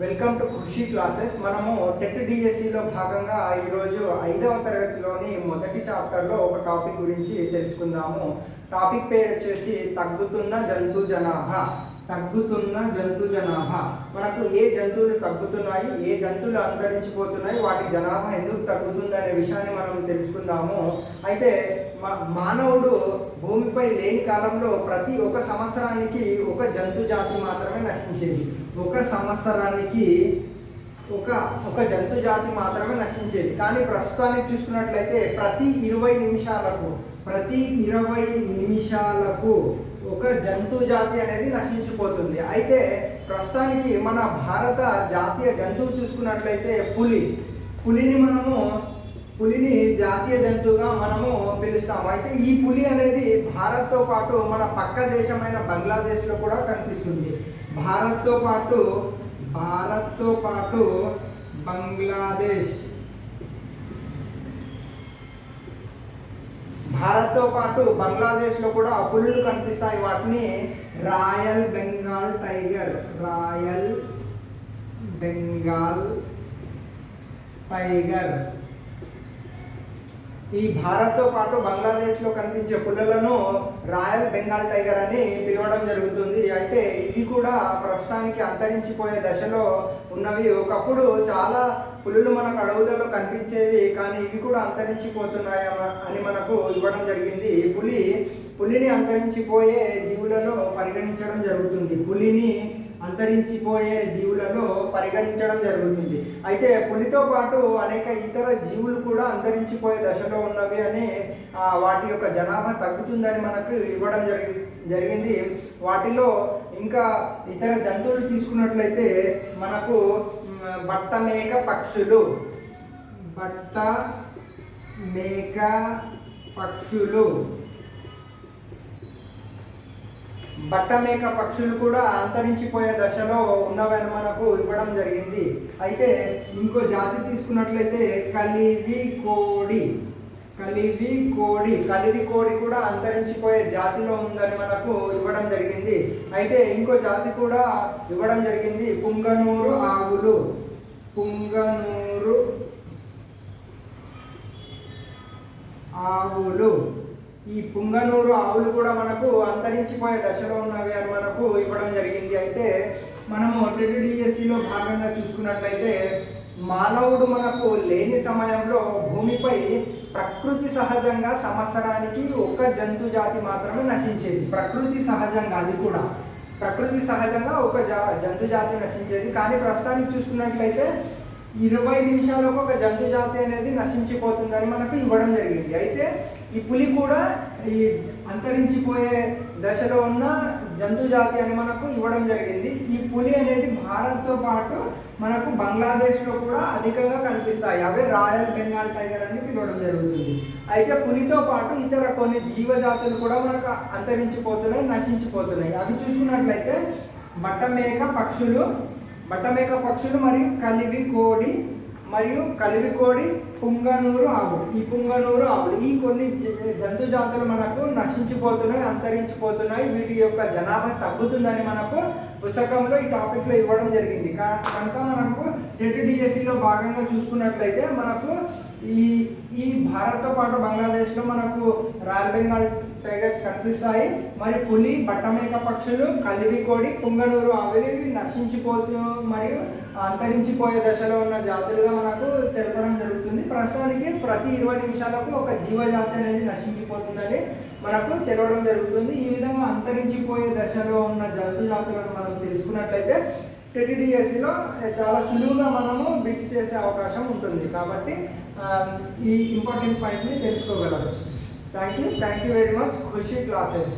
Welcome to కృషి classes. మనము TET డిఎస్సిలో భాగంగా ఈరోజు 5వ తరగతిలోని మొదటి చాప్టర్లో ఒక టాపిక్ గురించి తెలుసుకుందాము. టాపిక్ పేరు వచ్చేసి తగ్గుతున్న జంతు జనాభా. మనకు ఏ జంతువులు తగ్గుతున్నాయి, ఏ జంతువులు అంతరించిపోతున్నాయి, వాటి జనాభా ఎందుకు తగ్గుతుంది అనే విషయాన్ని మనం తెలుసుకుందాము. అయితే మానవుడు భూమిపై లేని కాలంలో ప్రతి ఒక సంవత్సరానికి ఒక జంతు జాతి మాత్రమే నశించేది. ఒక సంవత్సరానికి ఒక జంతు జాతి మాత్రమే నశించేది. కానీ ప్రస్తుతానికి చూసుకున్నట్లయితే ప్రతి 20 నిమిషాలకు ఒక జంతు జాతి అనేది నశించిపోతుంది. అయితే ప్రస్తుతానికి మన భారత జాతీయ జంతువు చూసుకున్నట్లయితే పులిని జాతీయ జంతువుగా మనము పిలుస్తాము. అయితే ఈ పులి అనేది భారత్తో పాటు మన పక్క దేశమైన బంగ్లాదేశ్లో కూడా కనిపిస్తుంది. భారత్తో పాటు బంగ్లాదేశ్లో కూడా పులులు కనిపిస్తాయి. వాటిని రాయల్ బెంగాల్ టైగర్ ఈ భారత్తో పాటు బంగ్లాదేశ్లో కనిపించే పులులను రాయల్ బెంగాల్ టైగర్ అని పిలవడం జరుగుతుంది. అయితే ఇవి కూడా ప్రస్తుతానికి అంతరించిపోయే దశలో ఉన్నవి. ఒకప్పుడు చాలా పులులు మనకు అడవులలో కనిపించేవి, కానీ ఇవి కూడా అంతరించిపోతున్నాయి అని మనకు ఇవ్వడం జరిగింది. పులిని అంతరించిపోయే జీవులలో పరిగణించడం జరుగుతుంది. అయితే పులితో పాటు అనేక ఇతర జీవులు కూడా అంతరించిపోయే దశలో ఉన్నవి అని వాటి యొక్క జనాభా తగ్గుతుందని మనకు ఇవ్వడం జరిగింది. వాటిలో ఇంకా ఇతర జంతువులు తీసుకున్నట్లయితే మనకు బట్టమేక పక్షులు బట్టమేక పక్షులు కూడా అంతరించిపోయే దశలో ఉన్నవని మనకు ఇవ్వడం జరిగింది. అయితే ఇంకో జాతి తీసుకున్నట్లయితే కలివి కోడి కూడా అంతరించిపోయే జాతిలో ఉందని మనకు ఇవ్వడం జరిగింది. అయితే ఇంకో జాతి కూడా ఇవ్వడం జరిగింది, పుంగనూరు ఆవులు. ఈ పుంగనూరు ఆవులు కూడా మనకు అంతరించిపోయే దశలో ఉన్నవి అని మనకు ఇవ్వడం జరిగింది. అయితే మనము TDSCలో భాగంగా చూసుకున్నట్లయితే మానవుడు మనకు లేని సమయంలో భూమిపై ప్రకృతి సహజంగా సంవత్సరానికి ఒక జంతు జాతి మాత్రమే నశించేది. ప్రకృతి సహజంగా ఒక జంతు జాతి నశించేది. కానీ ప్రస్తుతానికి చూసుకున్నట్లయితే 20 నిమిషాలకు ఒక జంతు జాతి అనేది నశించిపోతుందని మనకు ఇవ్వడం జరిగింది. అయితే ఈ పులి కూడా ఈ అంతరించిపోయే దశలో ఉన్న జంతు జాతి అని మనకు ఇవ్వడం జరిగింది. ఈ పులి అనేది భారత్తో పాటు మనకు బంగ్లాదేశ్లో కూడా అధికంగా కనిపిస్తాయి. అవే రాయల్ బెంగాల్ టైగర్ అని పిలవడం జరుగుతుంది. అయితే పులితో పాటు ఇతర కొన్ని జీవజాతులు కూడా మనకు నశించిపోతున్నాయి. అవి చూసుకున్నట్లయితే బట్టమేక పక్షులు మరియు కలివి కోడి, పుంగనూరు ఆవులు ఈ కొన్ని జంతు జాతులు మనకు అంతరించిపోతున్నాయి. వీటి యొక్క జనాభా తగ్గుతుందని మనకు పుస్తకంలో ఈ టాపిక్లో ఇవ్వడం జరిగింది. కనుక మనకు TDSCలో భాగంగా చూసుకున్నట్లయితే మనకు ఈ భారత్తో పాటు బంగ్లాదేశ్లో మనకు రాయల్ బెంగాల్ టైగర్స్ కనిపిస్తాయి. మరి పులి, బట్టమేక పక్షులు, కలివి కోడి, పుంగనూరు ఆవులు ఇవి నశించిపోతూ మరియు అంతరించిపోయే దశలో ఉన్న జాతులుగా మనకు తెలపడం జరుగుతుంది. ప్రస్తుతానికి ప్రతి 20 నిమిషాలకు ఒక జీవజాతి అనేది నశించిపోతుందని మనకు తెలవడం జరుగుతుంది. ఈ విధంగా అంతరించిపోయే దశలో ఉన్న జంతు జాతులను మనం తెలుసుకున్నట్లయితే TDSCలో చాలా సులువుగా మనము బిట్ చేసే అవకాశం ఉంటుంది. కాబట్టి ఈ ఇంపార్టెంట్ పాయింట్ని తెలుసుకోగలరు. Thank you very much. Khushi classes.